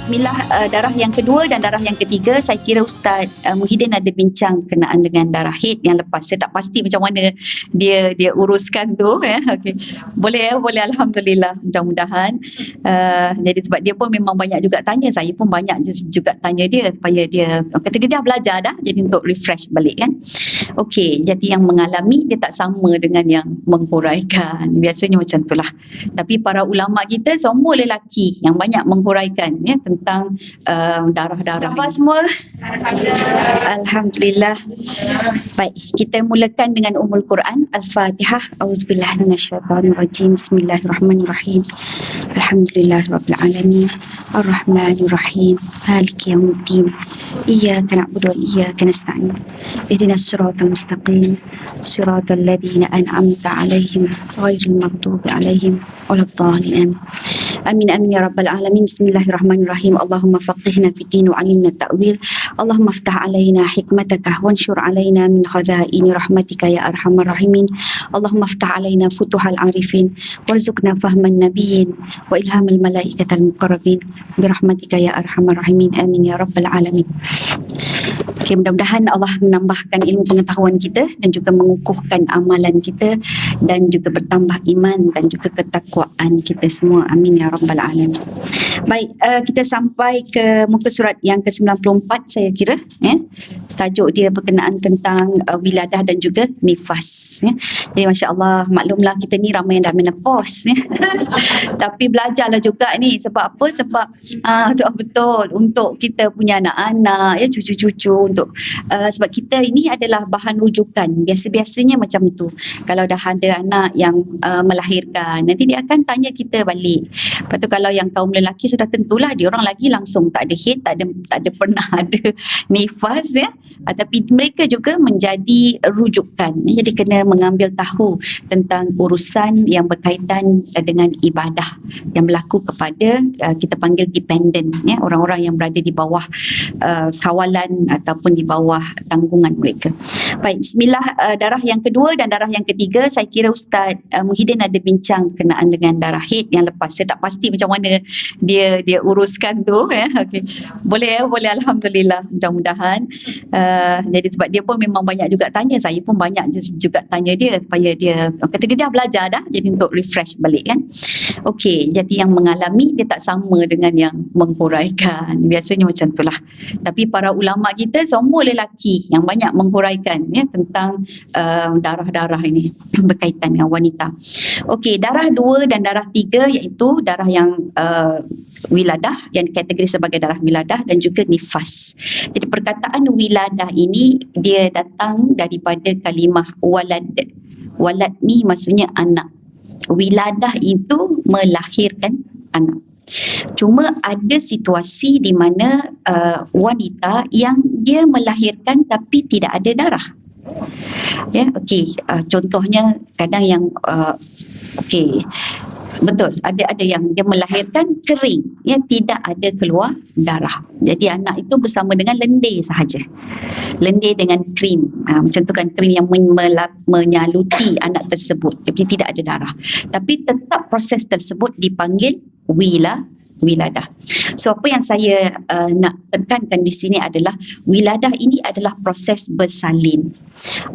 Bismillah, darah yang kedua dan darah yang ketiga, saya kira Ustaz Muhyiddin ada bincang kenaan dengan darah haid yang lepas. Saya tak pasti macam mana dia uruskan tu ya. Okey. Boleh ya, boleh, alhamdulillah. Mudah-mudahan. Jadi sebab dia pun memang banyak juga tanya, saya pun banyak juga tanya dia supaya dia kata dia dah belajar dah, jadi untuk refresh balik kan. Okey, jadi yang mengalami dia tak sama dengan yang menghuraikan. Biasanya macam itulah. Tapi para ulama kita semua lelaki yang banyak menghuraikan ya tentang darah-darah. Apa semua? Alhamdulillah. Baik, kita mulakan dengan Ummul Quran Al-Fatihah. Auzubillahi minasyaitonirrajim. Bismillahirrahmanirrahim. Alhamdulillahirabbil alamin. Ar-Rahmanirrahim. Maliki yaumiddin. Iyyaka na'budu wa iyyaka nasta'in. Ihdinas siratal mustaqim. Siratal ladzina an'amta 'alaihim ghairil maghdubi 'alaihim waladdallin. Amin amin ya rabbal alamin. Bismillahirrahmanirrahim. Allahumma faqihna fid din wa 'allimna ta'wil. Allahumma iftah 'alaina hikmataka wanshur 'alaina min khaza'ini rahmatika ya arhamar rahimin. Allahumma iftah 'alaina futuhal 'arifin warzuqna fahman nabiyyin wa ilhamal malaikatal muqarrabin bi rahmatika ya arhamar rahimin. Amin ya rabbal alamin. Okay, mudah-mudahan Allah menambahkan ilmu pengetahuan kita dan juga mengukuhkan amalan kita dan juga bertambah iman dan juga ketakwaan kita semua. Amin ya rabbal alamin. Baik, kita sampai ke muka surat yang ke-94 saya kira ya. Tajuk dia berkenaan tentang wiladah dan juga nifas ya. Jadi masya-Allah, maklumlah kita ni ramai yang dah menopause ya. Tapi belajarlah juga ni, sebab apa? Sebab betul untuk kita punya anak-anak ya, cucu-cucu, untuk sebab kita ini adalah bahan rujukan. Biasa-biasanya macam tu. Kalau dah ada anak yang melahirkan, nanti dia akan tanya kita balik. Lepas tu kalau yang kaum lelaki sudah tentulah dia orang lagi langsung tak ada haid, tak ada pernah ada nifas ya. Tapi mereka juga menjadi rujukan. Jadi kena mengambil tahu tentang urusan yang berkaitan dengan ibadah yang berlaku kepada kita panggil dependent ya, orang-orang yang berada di bawah kawalan ataupun di bawah tanggungan mereka. Baik, bismillah, darah yang kedua dan darah yang ketiga, saya kira Ustaz Muhyiddin ada bincang kenaan dengan darah haid yang lepas. Saya tak pasti macam mana dia uruskan tu ya. Okey. Boleh ya, boleh, alhamdulillah. Mudah-mudahan. Jadi sebab dia pun memang banyak juga tanya, saya pun banyak juga tanya dia supaya dia kata dia dah belajar dah, jadi untuk refresh balik kan. Okey, jadi yang mengalami dia tak sama dengan yang menghuraikan. Biasanya macam itulah. Tapi para ulama kita semua lelaki yang banyak menghuraikan ya tentang darah-darah ini berkaitan dengan wanita. Okey, darah 2 dan darah 3 iaitu darah yang wiladah, yang dikategori sebagai darah wiladah dan juga nifas. Jadi perkataan wiladah ini dia datang daripada kalimah walad. Walad ni maksudnya anak. Wiladah itu melahirkan anak. Cuma ada situasi di mana wanita yang dia melahirkan tapi tidak ada darah. Ya, okey. Contohnya kadang yang okey. Betul, ada yang dia melahirkan kering, ya, tidak ada keluar darah. Jadi anak itu bersama dengan lendir sahaja. Lendir dengan krim. Macam tu kan, krim yang menyaluti anak tersebut. Jadi tidak ada darah. Tapi tetap proses tersebut dipanggil wiladah. So apa yang saya nak tekankan di sini adalah wiladah ini adalah proses bersalin.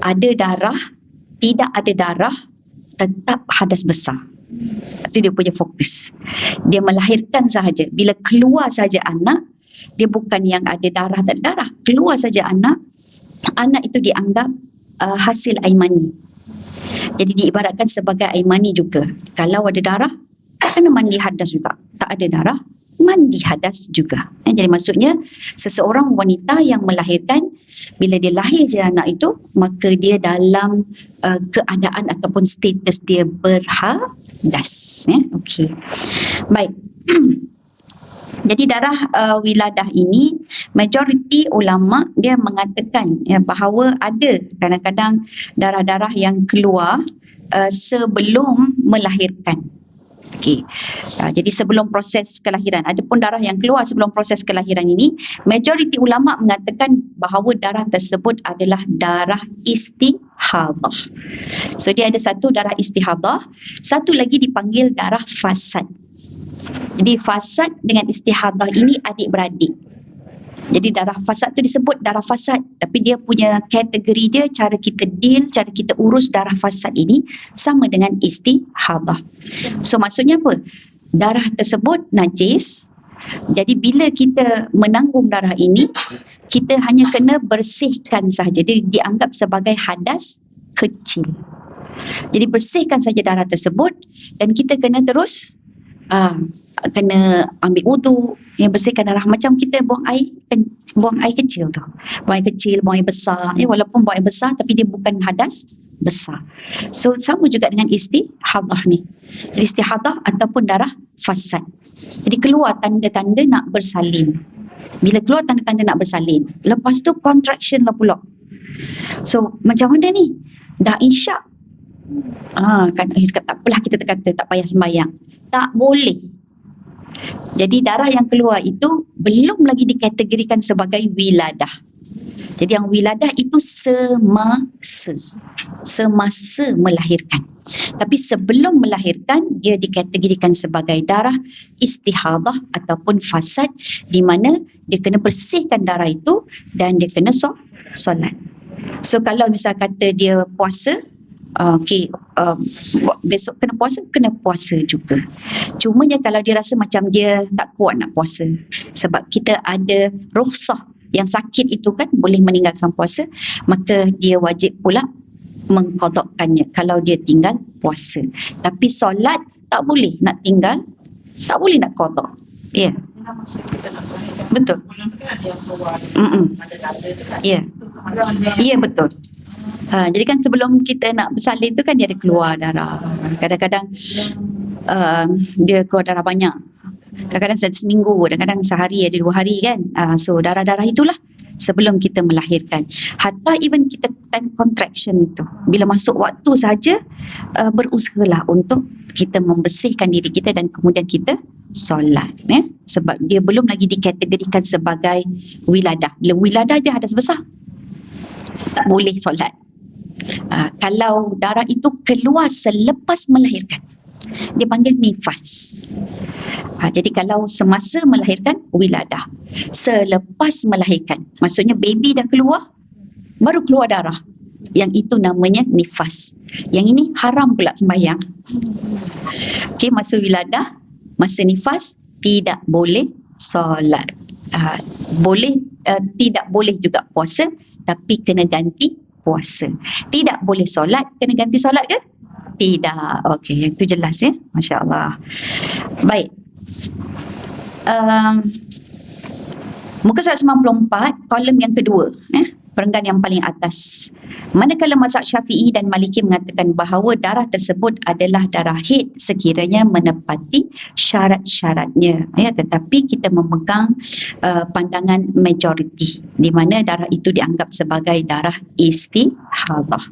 Ada darah, tidak ada darah, tetap hadas besar. Itu dia punya fokus. Dia melahirkan sahaja. Bila keluar saja anak, dia bukan yang ada darah tak ada darah. Keluar saja anak itu dianggap hasil air mani. Jadi diibaratkan sebagai air mani juga. Kalau ada darah, kena mandi hadas juga. Tak ada darah, mandi hadas juga. Jadi maksudnya seseorang wanita yang melahirkan, bila dia lahir je anak itu, maka dia dalam keadaan ataupun status dia berhadas. Okey. Baik. Jadi darah wiladah ini, majoriti ulama dia mengatakan ya, bahawa ada kadang-kadang darah-darah yang keluar sebelum melahirkan. Okey. Jadi sebelum proses kelahiran, ada pun darah yang keluar sebelum proses kelahiran ini, majoriti ulama mengatakan bahawa darah tersebut adalah darah istihadah. So dia ada satu darah istihadah, satu lagi dipanggil darah fasad. Jadi fasad dengan istihadah ini adik-beradik. Jadi darah fasad tu disebut darah fasad, tapi dia punya kategori dia, cara kita deal, cara kita urus darah fasad ini sama dengan istihadah. So maksudnya apa? Darah tersebut najis. Jadi bila kita menanggung darah ini, kita hanya kena bersihkan sahaja. Dia dianggap sebagai hadas kecil. Jadi bersihkan saja darah tersebut dan kita kena terus kena ambil wuduk, yang bersihkan darah, macam kita buang air kecil tu. Buang air kecil, buang air besar. Walaupun buang air besar tapi dia bukan hadas besar. So sama juga dengan istihadah ni. Jadi istihadah ataupun darah fasad. Jadi keluar tanda-tanda nak bersalin. Bila keluar tanda-tanda nak bersalin, lepas tu contraction lah pula. So macam mana ni? Dah isyak. Kan tak apalah, kita kata tak payah sembahyang. Tak boleh. Jadi darah yang keluar itu belum lagi dikategorikan sebagai wiladah. Jadi yang wiladah itu semasa melahirkan. Tapi sebelum melahirkan dia dikategorikan sebagai darah istihadah ataupun fasad, di mana dia kena bersihkan darah itu dan dia kena solat. So kalau misal kata dia puasa, besok kena puasa juga. Cumanya kalau dia rasa macam dia tak kuat nak puasa, sebab kita ada rukhsah, yang sakit itu kan boleh meninggalkan puasa, maka dia wajib pula mengqadakkannya kalau dia tinggal puasa. Tapi solat tak boleh nak tinggal, tak boleh nak qada. Ya. Betul. Ya. Ya, betul. Jadi kan sebelum kita nak bersalin tu kan dia ada keluar darah. Kadang-kadang dia keluar darah banyak. Kadang-kadang seminggu, kadang-kadang sehari, ada 2 hari kan. So darah-darah itulah sebelum kita melahirkan. Hatta even kita time contraction itu, bila masuk waktu saja, berusahalah untuk kita membersihkan diri kita dan kemudian kita solat. Sebab dia belum lagi dikategorikan sebagai wiladah. Bila wiladah dia hadas besar, tak boleh solat. Kalau darah itu keluar selepas melahirkan, dia panggil nifas. Jadi kalau semasa melahirkan, wiladah. Selepas melahirkan, maksudnya baby dah keluar, baru keluar darah, yang itu namanya nifas. Yang ini haram pula sembahyang. Masa wiladah, masa nifas tidak boleh solat. Tidak boleh juga puasa, tapi kena ganti puasa. Tidak boleh solat, kena ganti solat ke? Tidak. Okey, yang itu jelas ya. Masya Allah. Baik. Muka surat 94, kolom yang kedua, perenggan yang paling atas. Manakala mazhab Syafi'i dan Maliki mengatakan bahawa darah tersebut adalah darah haid sekiranya menepati syarat-syaratnya, tetapi kita memegang pandangan majoriti, di mana darah itu dianggap sebagai darah istihadah.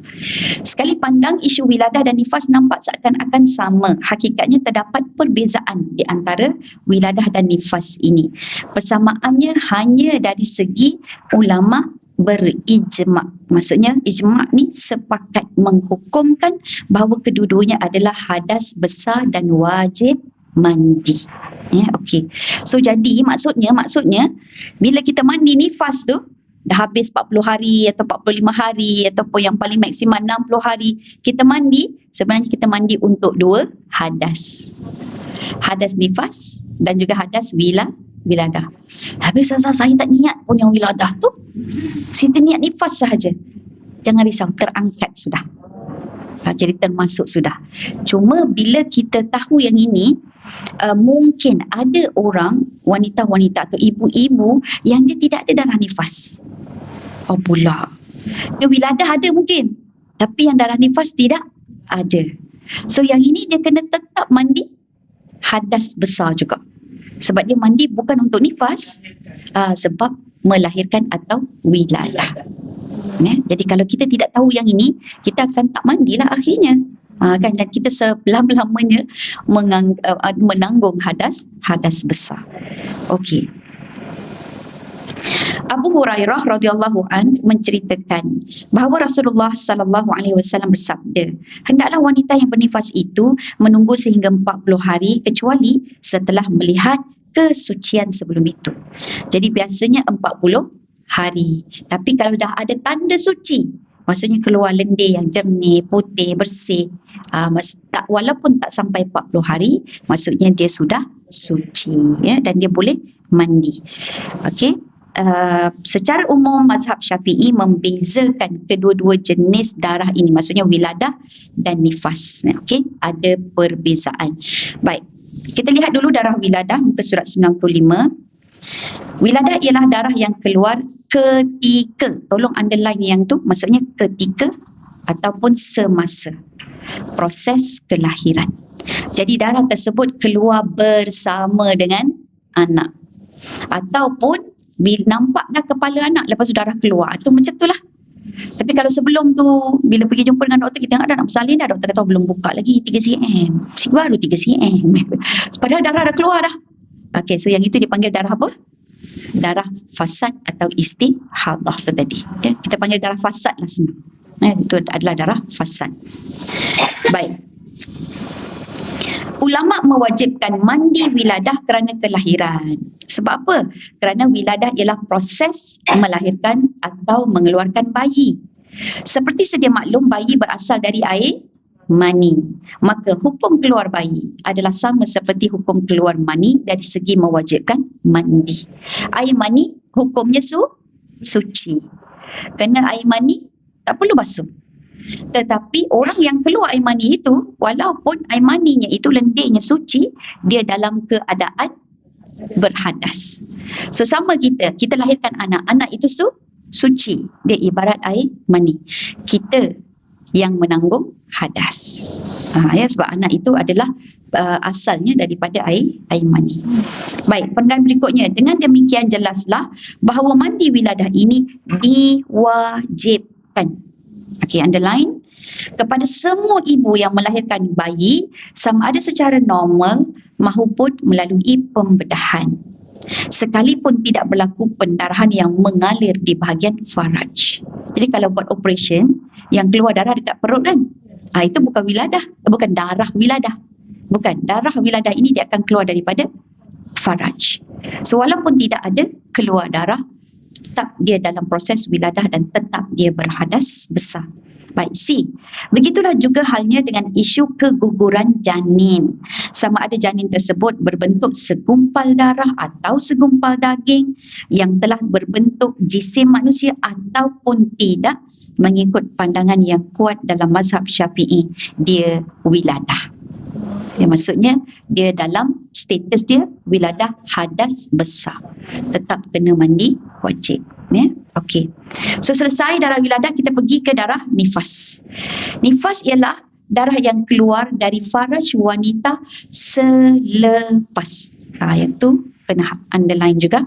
Sekali pandang, isu wiladah dan nifas nampak seakan-akan sama. Hakikatnya terdapat perbezaan di antara wiladah dan nifas ini. Persamaannya hanya dari segi ulama berijma'. Maksudnya ijma' ni sepakat menghukumkan bahawa kedua-duanya adalah hadas besar dan wajib mandi. Okey. So jadi maksudnya bila kita mandi nifas tu dah habis 40 hari atau 45 hari ataupun yang paling maksimal 60 hari kita mandi, sebenarnya kita mandi untuk 2 hadas. Hadas nifas dan juga hadas wiladah. Habis saya tak niat pun yang wiladah tu, kita niat nifas sahaja. Jangan risau, terangkat sudah. Jadi termasuk sudah. Cuma bila kita tahu yang ini, mungkin ada orang, wanita-wanita atau ibu-ibu yang dia tidak ada darah nifas. Pula dia wiladah ada mungkin, tapi yang darah nifas tidak ada. So yang ini dia kena tetap mandi hadas besar juga. Sebab dia mandi bukan untuk nifas, sebab melahirkan atau wiladah. Jadi kalau kita tidak tahu yang ini, kita akan tak mandilah akhirnya. Dan kita selama-lamanya menanggung hadas besar. Okey. Abu Hurairah radhiyallahu an menceritakan bahawa Rasulullah sallallahu alaihi wasallam bersabda, hendaklah wanita yang bernifas itu menunggu sehingga 40 hari kecuali setelah melihat kesucian sebelum itu. Jadi biasanya 40 hari. Tapi kalau dah ada tanda suci, maksudnya keluar lendir yang jernih, putih, bersih, walaupun tak sampai 40 hari, maksudnya dia sudah suci, ya, dan dia boleh mandi. Okey. Secara umum mazhab Syafi'i membezakan kedua-dua jenis darah ini, maksudnya wiladah dan nifas. Okey, ada perbezaan. Baik, kita lihat dulu darah wiladah, muka surat 95. Wiladah ialah darah yang keluar ketika, tolong underline yang tu, maksudnya ketika ataupun semasa proses kelahiran. Jadi darah tersebut keluar bersama dengan anak, ataupun bila nampak dah kepala anak lepas tu darah keluar, tu macam tu lah. Tapi kalau sebelum tu, bila pergi jumpa dengan doktor, kita tengok dah nak bersalin dah, doktor kata belum buka lagi 3 cm, baru 3 cm padahal darah dah keluar dah. Okay, so yang itu dipanggil darah apa? Darah fasad atau istihadah tu tadi, ya, kita panggil darah fasad lah senang, ya, itu adalah darah fasad. Baik, ulama mewajibkan mandi wiladah kerana kelahiran. Sebab apa? Kerana wiladah ialah proses melahirkan atau mengeluarkan bayi. Seperti sedia maklum, bayi berasal dari air mani. Maka hukum keluar bayi adalah sama seperti hukum keluar mani dari segi mewajibkan mandi. Air mani hukumnya suci. Kerana air mani tak perlu basuh. Tetapi orang yang keluar air mani itu, walaupun air maninya itu lendirnya suci, dia dalam keadaan berhadas. So sama kita lahirkan anak itu suci, dia ibarat air mani. Kita yang menanggung hadas. Ya, sebab anak itu adalah asalnya daripada air mani. Baik, perenggan berikutnya. Dengan demikian jelaslah bahawa mandi wiladah ini diwajibkan. Okey, underline, kepada semua ibu yang melahirkan bayi, sama ada secara normal maupun melalui pembedahan, sekalipun tidak berlaku pendarahan yang mengalir di bahagian faraj. Jadi kalau buat operation yang keluar darah dekat perut kan, itu bukan wiladah, bukan darah wiladah. Bukan, darah wiladah ini dia akan keluar daripada faraj. So walaupun tidak ada keluar darah, tetap dia dalam proses wiladah dan tetap dia berhadas besar. Baik, C. Begitulah juga halnya dengan isu keguguran janin. Sama ada janin tersebut berbentuk segumpal darah atau segumpal daging yang telah berbentuk jisim manusia ataupun tidak, mengikut pandangan yang kuat dalam mazhab Syafi'i, dia wiladah. Ya, maksudnya dia dalam status dia wiladah hadas besar, tetap kena mandi wajib, ya. Okey, so selesai darah wiladah, kita pergi ke darah nifas. Nifas ialah darah yang keluar dari faraj wanita selepas, yang tu kena underline juga,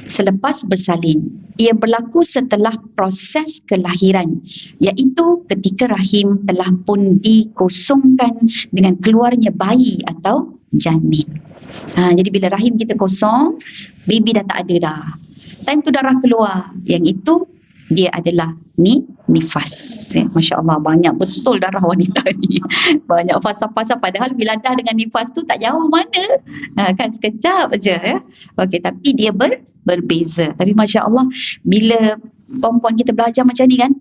selepas bersalin. Ia berlaku setelah proses kelahiran, iaitu ketika rahim telah pun dikosongkan dengan keluarnya bayi atau janin. Jadi bila rahim kita kosong, baby dah tak ada dah, time tu darah keluar, yang itu dia adalah nifas. Masya Allah, banyak betul darah wanita ni. Banyak fasa-fasa, padahal wiladah dengan nifas tu tak jauh mana, kan sekejap je, ya. Okey, tapi dia berbeza. Tapi Masya Allah, bila perempuan kita belajar macam ni kan,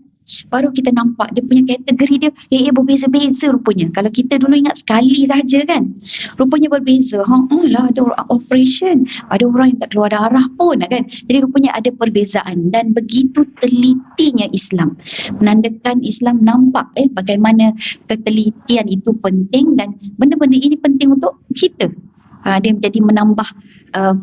baru kita nampak dia punya kategori dia berbeza-beza rupanya. Kalau kita dulu ingat sekali saja kan, rupanya berbeza. Lah, ada orang operation, ada orang yang tak keluar darah pun kan. Jadi rupanya ada perbezaan, dan begitu telitinya Islam, menandakan Islam nampak bagaimana ketelitian itu penting, dan benda-benda ini penting untuk kita. Dia menjadi menambah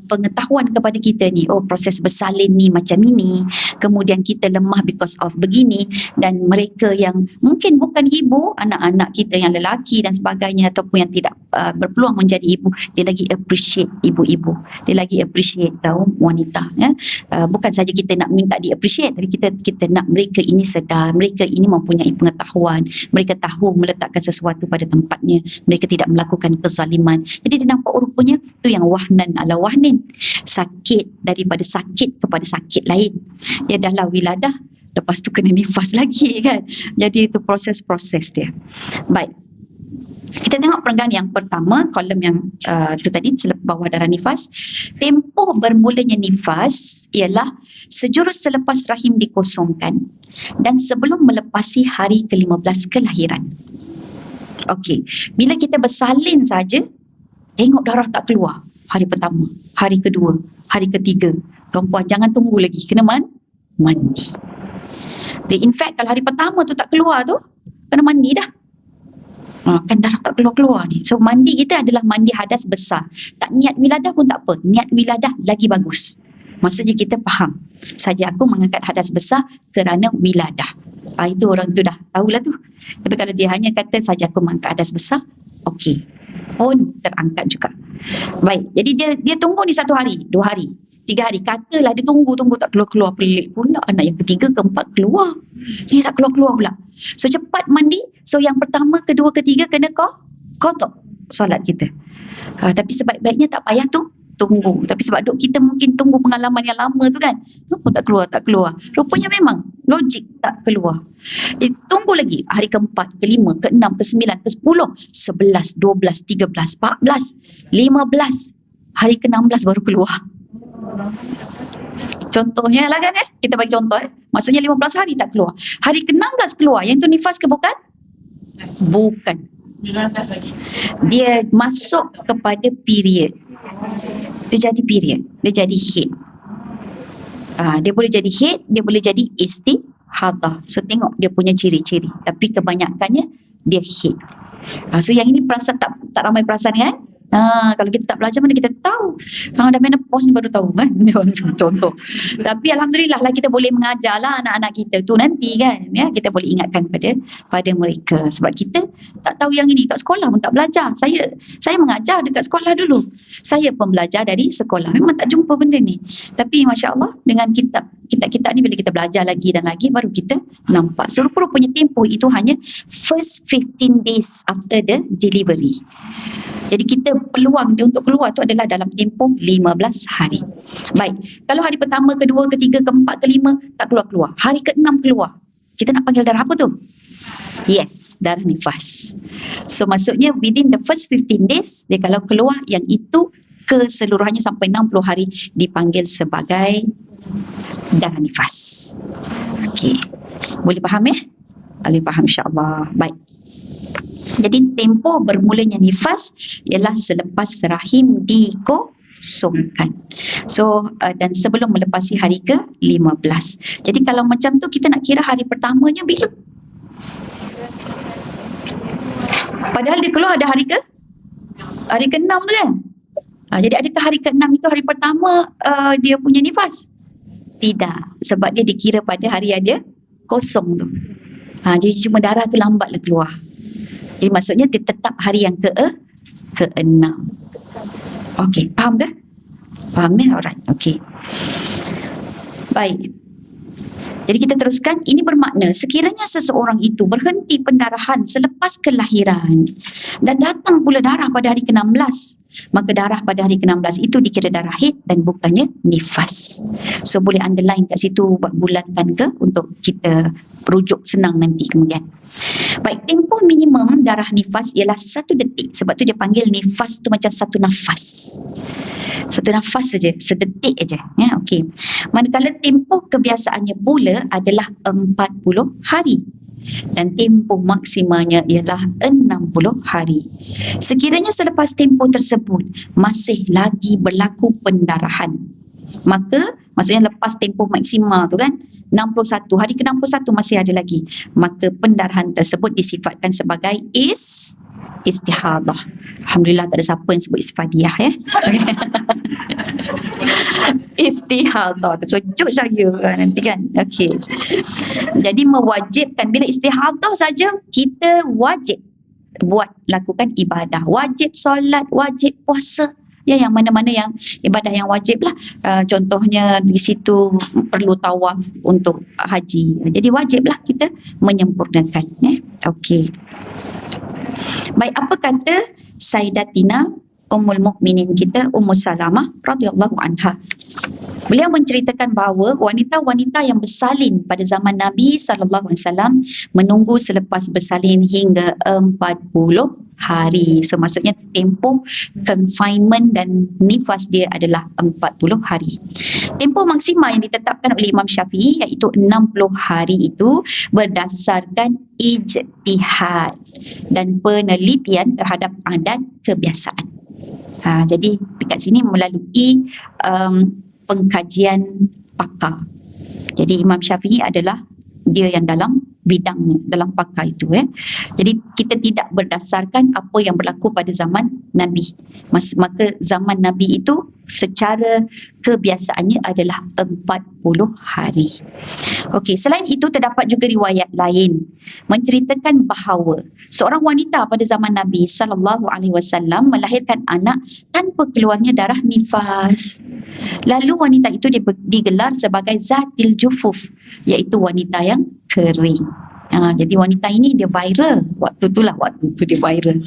pengetahuan kepada kita ni. Oh, proses bersalin ni macam ini, kemudian kita lemah because of begini. Dan mereka yang mungkin bukan ibu, anak-anak kita yang lelaki dan sebagainya, ataupun yang tidak berpeluang menjadi ibu, dia lagi appreciate ibu-ibu, dia lagi appreciate kaum wanita, ya. Bukan saja kita nak minta di appreciate, tapi kita nak mereka ini sedar, mereka ini mempunyai pengetahuan, mereka tahu meletakkan sesuatu pada tempatnya, mereka tidak melakukan kezaliman. Jadi dia nampak rupanya tu yang wahnan ala wahnin, sakit daripada sakit kepada sakit lain. Ya, dahlah wiladah, lepas tu kena nifas lagi kan. Jadi itu proses-proses dia. Baik, kita tengok perenggan yang pertama, kolom yang tu tadi, bawah darah nifas. Tempoh bermulanya nifas ialah sejurus selepas rahim dikosongkan dan sebelum melepasi hari ke-15 kelahiran. Okey, bila kita bersalin saja, tengok darah tak keluar hari pertama, hari kedua, hari ketiga, perempuan jangan tunggu lagi, kena mandi. In fact, kalau hari pertama tu tak keluar tu, kena mandi dah. Kan darah tak keluar-keluar ni. So mandi kita adalah mandi hadas besar. Tak niat wiladah pun tak apa. Niat wiladah lagi bagus. Maksudnya kita faham. Saja aku mengangkat hadas besar kerana wiladah. Itu orang tu dah tahulah tu. Tapi kalau dia hanya kata saja aku mengangkat hadas besar, okey. Pun terangkat juga. Baik. Jadi dia tunggu ni 1 hari, 2 hari, 3 hari. Katalah dia tunggu tak keluar-keluar, pelik pula. Anak yang ketiga, keempat keluar. Dia tak keluar-keluar pula. So cepat mandi. So yang pertama, kedua, ketiga kena qada solat kita. Tapi sebaik-baiknya tak payah tunggu. Tapi sebab kita mungkin tunggu pengalaman yang lama tu kan. Kenapa tak keluar? Rupanya memang logik tak keluar. Tunggu lagi hari ke-4, ke-5, ke-6, ke-9, ke-10, 11, 12, 13, 14, 15. Hari ke-16 baru keluar. Contohnya lah kan kita bagi contoh maksudnya 15 hari tak keluar. Hari ke-16 keluar. Yang tu nifas ke bukan? Bukan. Dia masuk kepada period. Dia jadi period. Dia jadi haid. Dia boleh jadi haid, dia boleh jadi istihadah. So tengok dia punya ciri-ciri. Tapi kebanyakannya dia haid. So yang ini perasan tak ramai perasan kan? Kalau kita tak belajar mana kita tahu. Dah menopause ni baru tahu kan. Contoh. Tapi alhamdulillah lah kita boleh mengajar lah anak-anak kita tu nanti kan. Ya, kita boleh ingatkan pada mereka. Sebab kita tak tahu yang ini. Kat sekolah pun tak belajar. Saya mengajar dekat sekolah dulu. Saya pun belajar dari sekolah. Memang tak jumpa benda ni. Tapi Masya Allah dengan kitab ni bila kita belajar lagi dan lagi baru kita nampak. So rupa-rupanya tempoh itu hanya first 15 days after the delivery. Jadi kita peluang dia untuk keluar tu adalah dalam tempoh 15 hari. Baik, kalau hari pertama, kedua, ketiga, keempat, kelima tak keluar-keluar. Hari ke-6 keluar. Kita nak panggil darah apa tu? Yes, darah nifas. So maksudnya within the first 15 days, dia kalau keluar yang itu keseluruhannya sampai 60 hari dipanggil sebagai darah nifas. Okey. Boleh faham ya? Boleh faham insya-Allah. Baik. Jadi tempoh bermulanya nifas ialah selepas rahim dikosongkan. So dan sebelum melepasi hari ke-15. Jadi kalau macam tu kita nak kira hari pertamanya bila? Padahal dia keluar ada hari ke-6 tu kan? Jadi adakah hari ke-6 itu hari pertama dia punya nifas? Tidak, sebab dia dikira pada hari ada kosong tu. Jadi cuma darah tu lambatlah keluar. Jadi maksudnya dia tetap hari yang ke-6. Okey, faham ke? Faham ya? Alright, okey. Baik. Jadi kita teruskan, ini bermakna sekiranya seseorang itu berhenti pendarahan selepas kelahiran dan datang pula darah pada hari ke-16, maka darah pada hari ke-16 itu dikira darah haid dan bukannya nifas. So boleh underline kat situ buat bulatan ke untuk kita rujuk senang nanti kemudian. Baik, tempoh minimum darah nifas ialah 1 detik. Sebab tu dia panggil nifas tu macam satu nafas. Satu nafas saja, sedetik aja. Ya, okey. Manakala tempoh kebiasaannya pula adalah 40 hari. Dan tempoh maksimalnya ialah 60 hari. Sekiranya selepas tempoh tersebut masih lagi berlaku pendarahan, maka maksudnya lepas tempoh maksimal tu kan 61, hari ke-61 masih ada lagi, maka pendarahan tersebut disifatkan sebagai istihadah. Alhamdulillah tak ada siapa yang sebut isfadiyah ya. Istihadah, terkejut saya nanti kan. Okey. Jadi mewajibkan bila istihadah saja kita wajib lakukan ibadah. Wajib solat, wajib puasa. Ya, yang mana-mana yang ibadah yang wajib lah. Contohnya di situ perlu tawaf untuk haji. Jadi wajiblah kita menyempurnakan. Ya. Okey. Baik, apa kata Sayyidatina Ummul Mukminin kita Ummu Salamah radhiyallahu anha? Beliau menceritakan bahawa wanita-wanita yang bersalin pada zaman Nabi SAW menunggu selepas bersalin hingga 40 hari. So maksudnya tempoh confinement dan nifas dia adalah 40 hari. Tempoh maksimal yang ditetapkan oleh Imam Syafi'i iaitu 60 hari itu berdasarkan ijtihad dan penelitian terhadap adat kebiasaan. Jadi dekat sini melalui pengkajian pakar. Jadi Imam Syafi'i adalah dia yang dalam bidangnya, dalam pakar itu. Jadi kita tidak berdasarkan apa yang berlaku pada zaman Nabi. Maka zaman Nabi itu secara kebiasaannya adalah 40 hari. Okey, selain itu terdapat juga riwayat lain menceritakan bahawa seorang wanita pada zaman Nabi SAW melahirkan anak tanpa keluarnya darah nifas. Lalu wanita itu digelar sebagai Zatil Jufuf, iaitu wanita yang kering. Jadi wanita ini dia viral. Waktu itu dia viral.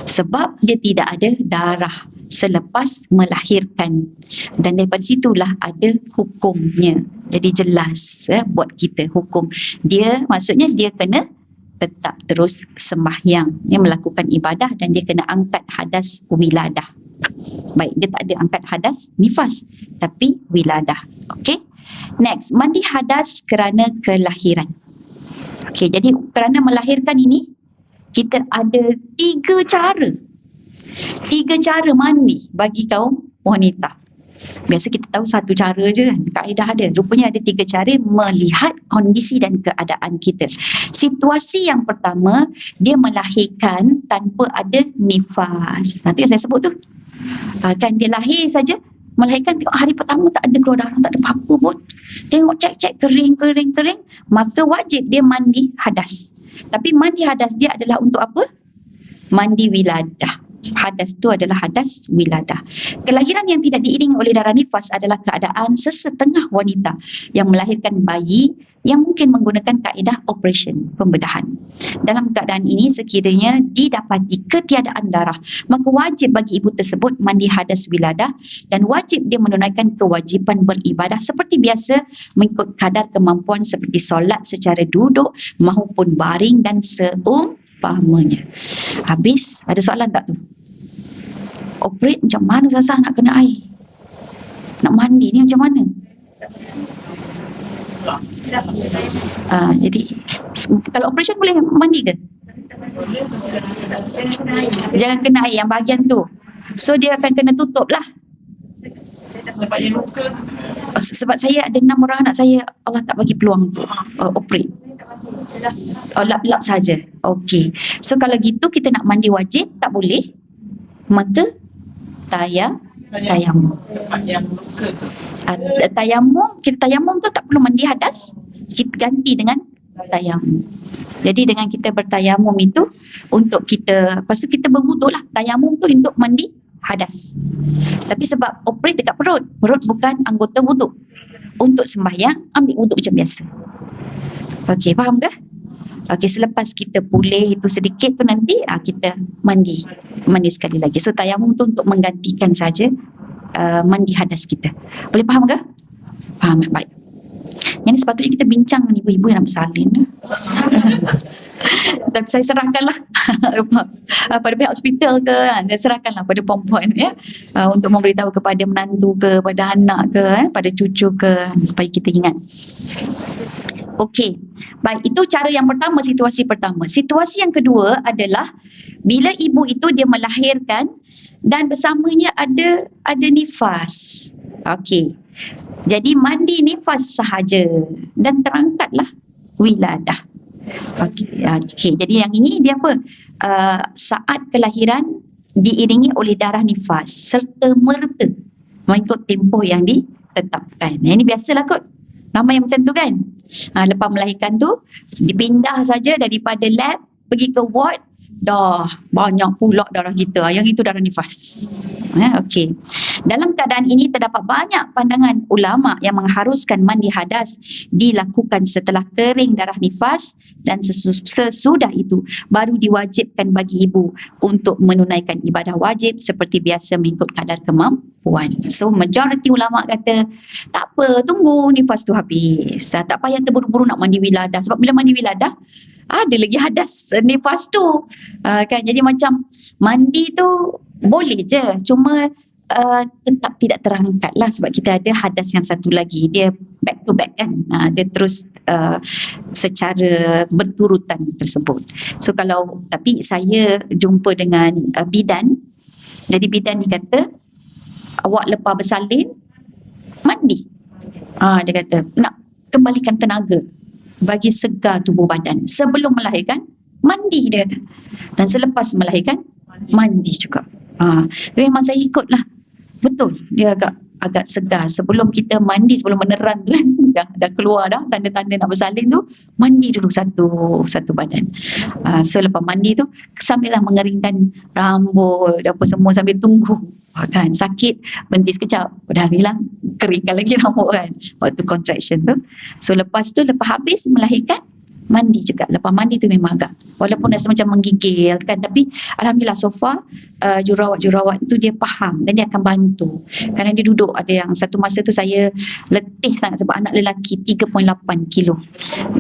Sebab dia tidak ada darah selepas melahirkan. Dan daripada situlah ada hukumnya. Jadi jelas buat kita hukum. Dia maksudnya dia kena tetap terus sembahyang. Dia melakukan ibadah dan dia kena angkat hadas wiladah. Baik, dia tak ada angkat hadas nifas, tapi wiladah. Okey. Next, mandi hadas kerana kelahiran. Okey, jadi kerana melahirkan ini kita ada 3 cara. 3 cara mandi bagi kaum wanita. Biasa kita tahu satu cara je kan, kaedah ada. Rupanya ada 3 cara melihat kondisi dan keadaan kita. Situasi yang pertama, dia melahirkan tanpa ada nifas. Nanti yang saya sebut tu. Kan dia lahir saja, melahirkan tengok hari pertama tak ada keluar darah, tak ada apa-apa pun. Tengok cek kering, maka wajib dia mandi hadas. Tapi mandi hadas dia adalah untuk apa? Mandi wiladah. Hadas tu adalah hadas wiladah. Kelahiran yang tidak diiringi oleh darah nifas adalah keadaan sesetengah wanita yang melahirkan bayi yang mungkin menggunakan kaedah operation, pembedahan. Dalam keadaan ini sekiranya didapati ketiadaan darah, maka wajib bagi ibu tersebut mandi hadas wiladah dan wajib dia menunaikan kewajipan beribadah seperti biasa mengikut kadar kemampuan seperti solat secara duduk maupun baring dan seumpamanya. Habis, ada soalan tak tu? Operate macam mana Sasa nak kena air? Nak mandi ni macam mana? Jadi kalau operation boleh mandi ke? Jangan kena air yang bahagian tu. So dia akan kena tutup lah. Sebab saya ada 6 orang anak saya, Allah tak bagi peluang tu operate. Lap-lap saja. Okey. So kalau gitu kita nak mandi wajib tak boleh. Maka tayamum. Kita tayamum tu tak perlu mandi hadas, kita ganti dengan tayamum. Jadi dengan kita bertayamum itu untuk kita, lepas tu kita berwuduk lah. Tayamum tu untuk mandi hadas. Tapi sebab operate dekat perut bukan anggota wuduk. Untuk sembahyang ambil wuduk macam biasa. Okey, faham ke? Okey, selepas kita pulih itu sedikit tu nanti kita mandi sekali lagi. So tayamum tu untuk menggantikan saja mandi hadas kita. Boleh faham ke? Faham, baik. Yang ni sepatutnya kita bincang dengan ibu-ibu yang nak bersalin. Tapi saya serahkanlah pada pihak hospital ke, saya serahkanlah pada perempuan untuk memberitahu kepada menantu ke, pada anak ke, pada cucu ke, supaya kita ingat. Okey, baik, itu cara yang pertama, situasi pertama. Situasi yang kedua adalah bila ibu itu dia melahirkan dan bersamanya ada nifas. Okey, jadi mandi nifas sahaja dan terangkatlah wiladah. Okey, jadi yang ini dia apa? Saat kelahiran diiringi oleh darah nifas serta merta mengikut tempoh yang ditetapkan. Yang ini biasalah kot. Ramai yang macam tu kan. Lepas melahirkan tu dipindah saja daripada lab pergi ke ward, dah banyak pula darah kita. Yang itu darah nifas. Okey. Dalam keadaan ini terdapat banyak pandangan ulama yang mengharuskan mandi hadas dilakukan setelah kering darah nifas dan sesudah itu baru diwajibkan bagi ibu untuk menunaikan ibadah wajib seperti biasa mengikut kadar kemampuan. So majoriti ulama kata tak apa, tunggu nifas tu habis. Tak payah terburu-buru nak mandi wiladah, sebab bila mandi wiladah ada lagi hadas nifas tu. Kan, jadi macam mandi tu boleh je, cuma tetap tidak terangkat lah sebab kita ada hadas yang satu lagi, dia back to back kan, dia terus secara berturutan tersebut. So tapi saya jumpa dengan bidan, jadi bidan ni kata awak lepas bersalin mandi, dia kata nak kembalikan tenaga, bagi segar tubuh badan. Sebelum melahirkan mandi, dia kata, dan selepas melahirkan mandi juga. Memang saya ikut lah, betul, dia agak segar sebelum kita mandi, sebelum meneran tu kan, dah keluar dah tanda-tanda nak bersalin tu, mandi dulu satu badan. So lepas mandi tu sambil lah mengeringkan rambut apa semua sambil tunggu, kan sakit berhenti sekejap, dah hilang, keringkan lagi rambut kan waktu contraction tu. So lepas habis melahirkan mandi juga. Lepas mandi tu memang agak, walaupun rasa macam menggigil kan, tapi alhamdulillah so far jurawat tu dia faham dan dia akan bantu. Kerana dia duduk, ada yang satu masa tu saya letih sangat sebab anak lelaki 3.8 kilo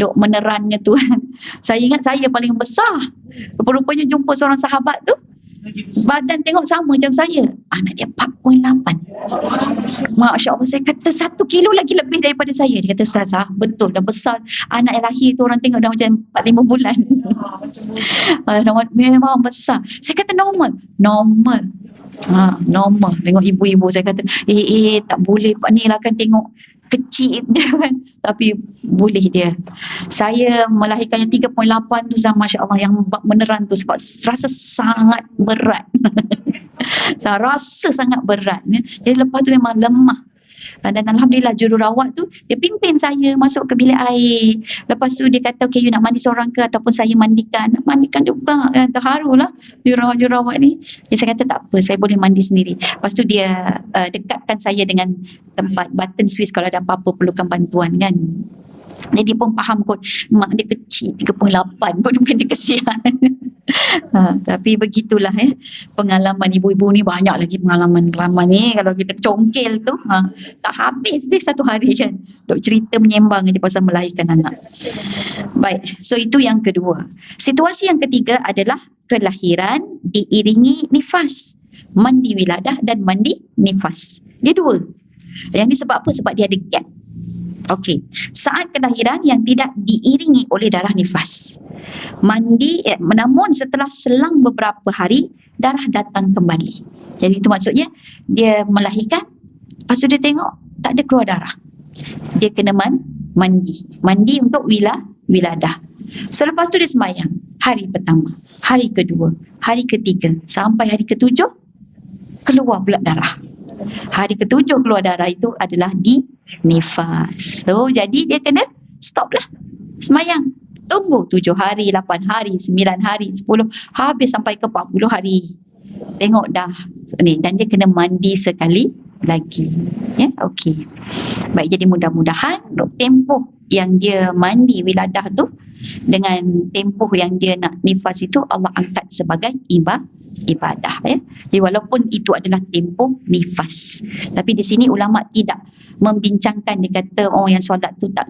duk menerannya tu kan. Saya ingat saya paling besar, rupa-rupanya jumpa seorang sahabat tu badan tengok sama macam saya, anak dia 4.8. Masya Allah, saya kata 1 kilo lagi lebih daripada saya. Dia kata Ustazah, betul dah besar, anak yang lahir tu orang tengok dah macam 4-5 bulan. Memang besar. Saya kata normal. Normal, tengok ibu-ibu, saya kata tak boleh ni lah kan, tengok kecil je kan, tapi boleh dia. Saya melahirkannya 3.8 tu, Masya Allah, yang meneran tu sebab rasa sangat berat. Saya rasa sangat berat. Jadi lepas tu memang lemah. Dan alhamdulillah jururawat tu dia pimpin saya masuk ke bilik air. Lepas tu dia kata, okay, you nak mandi seorang ke ataupun saya mandikan? Nak mandikan juga kan, terharulah jururawat ni. Saya kata tak apa, saya boleh mandi sendiri. Lepas tu dia dekatkan saya dengan tempat button Swiss kalau ada apa-apa perlukan bantuan kan. Jadi dia pun faham kot, mak dia kecil 3.8 pun mungkin dia kesian. Tapi begitulah pengalaman ibu-ibu ni, banyak lagi pengalaman ni. Kalau kita congkel tu tak habis deh satu hari kan, duk cerita menyembang je pasal melahirkan anak. Baik, so itu yang kedua. Situasi yang ketiga adalah kelahiran diiringi nifas, mandi wiladah dan mandi nifas. Dia dua. Yang ni sebab apa? Sebab dia ada gap. Okey, saat kelahiran yang tidak diiringi oleh darah nifas, mandi namun setelah selang beberapa hari darah datang kembali. Jadi itu maksudnya dia melahirkan, lepas tu dia tengok tak ada keluar darah, dia kena mandi untuk wiladah. So lepas tu dia sembahyang hari pertama, hari kedua, hari ketiga, sampai hari ketujuh keluar pula darah. Hari ketujuh keluar darah itu adalah di nifas. So jadi dia kena stop lah sembahyang, tunggu 7 hari, 8 hari, 9 hari, 10, habis sampai ke 40 hari, tengok dah ni, dan dia kena mandi sekali lagi. Okey. Baik, jadi mudah-mudahan tempoh yang dia mandi wiladah tu dengan tempoh yang dia nak nifas itu Allah angkat sebagai ibadah. Jadi walaupun itu adalah tempoh nifas, tapi di sini ulama tidak membincangkan, dia kata yang solat tu tak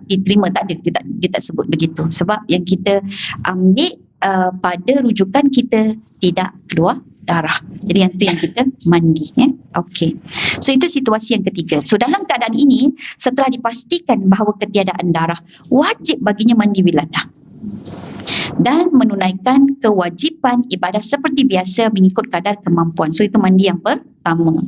diterima, tak ada, dia tak sebut begitu, sebab yang kita ambil pada rujukan kita tidak keluar darah. Jadi yang tu yang kita mandi. Okey. So itu situasi yang ketiga. So dalam keadaan ini, setelah dipastikan bahawa ketiadaan darah, wajib baginya mandi wiladah dan menunaikan kewajipan ibadah seperti biasa mengikut kadar kemampuan. So itu mandi yang pertama.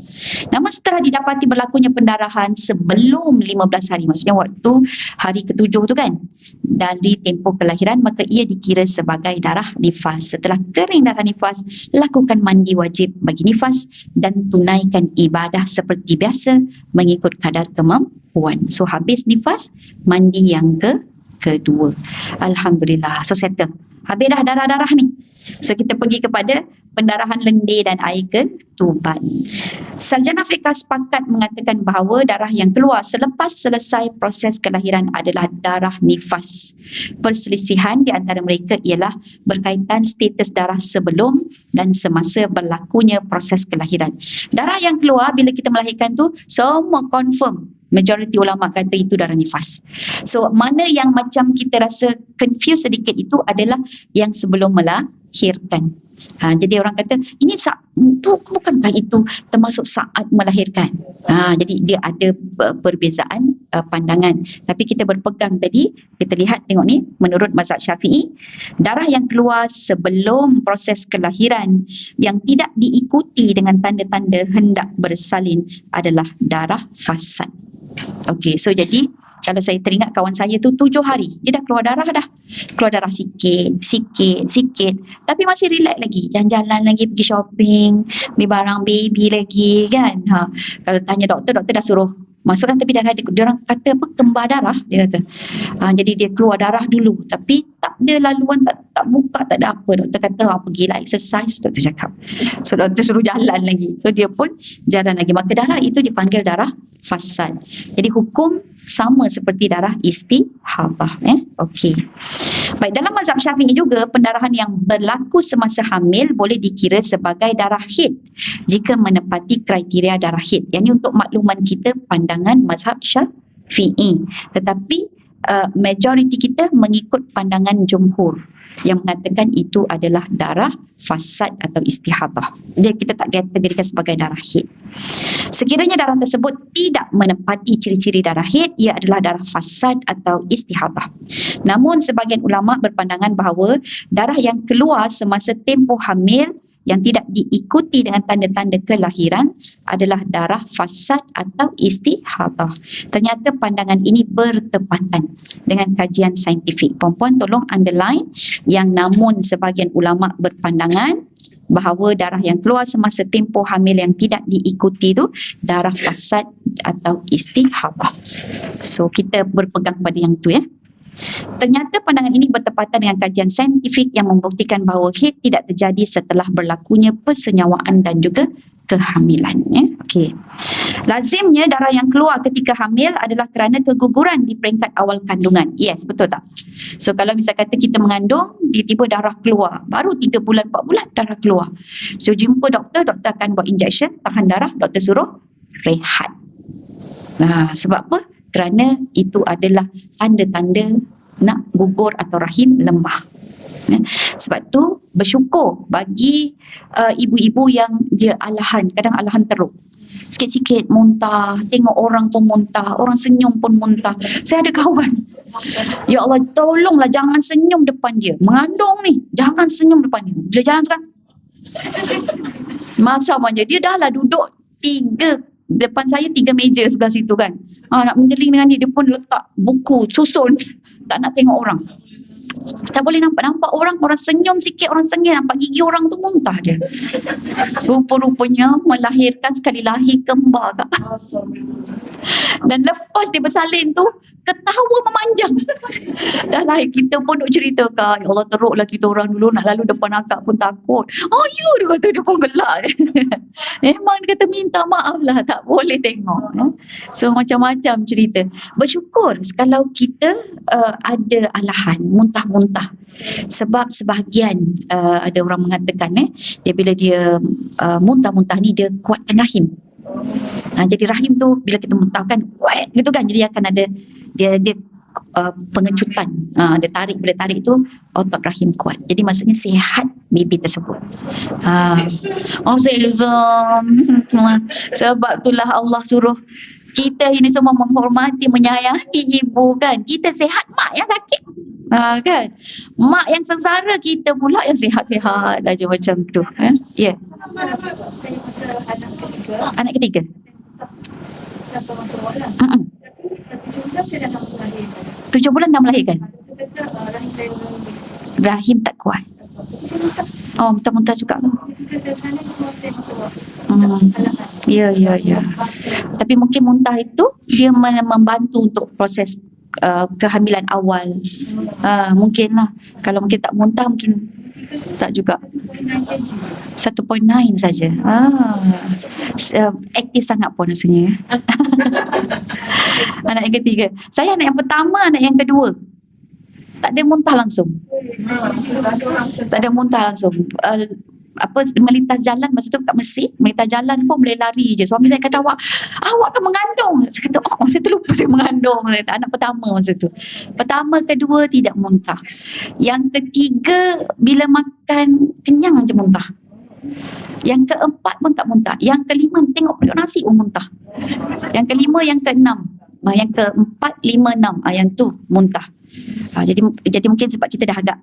Namun setelah didapati berlakunya pendarahan sebelum 15 hari, maksudnya waktu hari ketujuh tu kan, dari tempoh kelahiran, maka ia dikira sebagai darah nifas. Setelah kering darah nifas, lakukan mandi wajib bagi nifas dan tunaikan ibadah seperti biasa mengikut kadar kemampuan. So habis nifas, mandi yang kedua. Alhamdulillah. So settle. Habis dah darah-darah ni. So kita pergi kepada pendarahan lendir dan air ketuban. Sarjana fiqh sepakat mengatakan bahawa darah yang keluar selepas selesai proses kelahiran adalah darah nifas. Perselisihan di antara mereka ialah berkaitan status darah sebelum dan semasa berlakunya proses kelahiran. Darah yang keluar bila kita melahirkan tu semua confirm. Majoriti ulama kata itu darah nifas. So mana yang macam kita rasa confused sedikit itu adalah yang sebelum melahirkan. Jadi orang kata ini bukankah itu termasuk saat melahirkan. Jadi dia ada perbezaan pandangan. Tapi kita berpegang tadi, kita lihat tengok ni menurut mazhab Syafi'i, darah yang keluar sebelum proses kelahiran yang tidak diikuti dengan tanda-tanda hendak bersalin adalah darah fasad. Okey, so jadi kalau saya teringat kawan saya tu 7 hari dia dah keluar darah dah. Keluar darah sikit. Tapi masih relax lagi. Jalan-jalan lagi, pergi shopping, beli barang baby lagi kan. Kalau tanya doktor dah suruh masuk dah, tapi dah ada. Dia orang kata apa, kembar darah dia kata. Jadi dia keluar darah dulu. Tapi tak ada laluan, tak buka, tak ada apa. Doktor kata pergilah exercise, doktor cakap. So doktor suruh jalan lagi. So dia pun jalan lagi. Maka darah itu dipanggil darah fasad. Jadi hukum sama seperti darah istihadah. Okey. Baik, dalam mazhab Syafi'i juga pendarahan yang berlaku semasa hamil boleh dikira sebagai darah haid jika menepati kriteria darah haid. Yang ini untuk makluman kita pandangan mazhab Syafi'i. Tetapi majoriti kita mengikut pandangan jumhur yang mengatakan itu adalah darah fasad atau istihadah. Dia kita tak kategorikan sebagai darah haid. Sekiranya darah tersebut tidak menepati ciri-ciri darah haid, ia adalah darah fasad atau istihadah. Namun sebahagian ulama berpandangan bahawa darah yang keluar semasa tempoh hamil yang tidak diikuti dengan tanda-tanda kelahiran adalah darah fasad atau istihadah. Ternyata pandangan ini bertepatan dengan kajian saintifik. Puan-puan tolong underline yang namun sebahagian ulama berpandangan bahawa darah yang keluar semasa tempoh hamil yang tidak diikuti itu darah fasad atau istihadah. So kita berpegang pada yang tu ya. Ternyata pandangan ini bertepatan dengan kajian saintifik yang membuktikan bahawa haid tidak terjadi setelah berlakunya persenyawaan dan juga kehamilan. Okey. Lazimnya darah yang keluar ketika hamil adalah kerana keguguran di peringkat awal kandungan. Yes, betul tak? So kalau misal kata kita mengandung, tiba-tiba darah keluar. Baru 3 bulan, 4 bulan darah keluar. So jumpa doktor akan buat injection, tahan darah, doktor suruh rehat. Sebab apa? Kerana itu adalah tanda-tanda nak gugur atau rahim lemah. Sebab tu bersyukur bagi ibu-ibu yang dia alahan, kadang alahan teruk. Sikit-sikit muntah, tengok orang pun muntah, orang senyum pun muntah. Saya ada kawan, ya Allah tolonglah jangan senyum depan dia. Mengandung ni, jangan senyum depan dia. Bila jalan tu kan, masa dia dah lah duduk depan saya 3 meja sebelah situ kan. Nak menjeling dengan dia pun letak buku, susun. Tak nak tengok orang. Tak boleh nampak orang senyum sikit, orang sengih, nampak gigi orang tu muntah dia. Rupa-rupanya melahirkan sekali lahir kembar kak. Dan lepas dia bersalin tu, ketawa memanjang. Dah lahir kita pun duk cerita kak, ya Allah teruklah kita orang dulu nak lalu depan akak pun takut. You dia kata, dia pun gelak. Memang dia kata minta maaf lah, tak boleh tengok. So macam-macam cerita. Bersyukur kalau kita ada alahan muntah-muntah. Sebab sebahagian ada orang mengatakan dia bila dia muntah-muntah ni dia kuatkan rahim. Jadi rahim tu bila kita muntahkan wet gitu kan, jadi akan ada dia pengecutan. Dia tarik, bila tarik tu otot rahim kuat. Jadi maksudnya sihat baby tersebut. Sebab itulah Allah suruh kita ini semua menghormati, menyayangi ibu kan. Kita sihat, mak yang sakit. Kan? Mak yang sengsara, kita pula yang sihat-sihat aja macam tu. Ya. Anak ketiga. Sampai masa wala. 7 bulan dah melahirkan. Rahim tak kuat. Muntah-muntah juga. Ya. Tapi mungkin muntah itu dia membantu untuk proses kehamilan awal. Mungkin lah. Kalau mungkin tak muntah, mungkin tak juga. 1.9 saja. Aktif sangat pun maksudnya. Anak yang ketiga. Saya anak yang pertama, anak yang kedua. Tak ada muntah langsung. Tak ada muntah langsung. Melintas jalan masa tu kat Mesir, melintas jalan pun boleh lari je. Suami saya kata, awak kan mengandung. Saya kata, saya terlupa saya mengandung. Anak pertama masa tu. Pertama, kedua tidak muntah. Yang ketiga, bila makan kenyang je muntah. Yang keempat pun tak muntah. Yang kelima tengok periuk nasi pun muntah. Yang kelima, yang keenam, yang keempat, lima, enam, yang tu muntah. Jadi mungkin sebab kita dah agak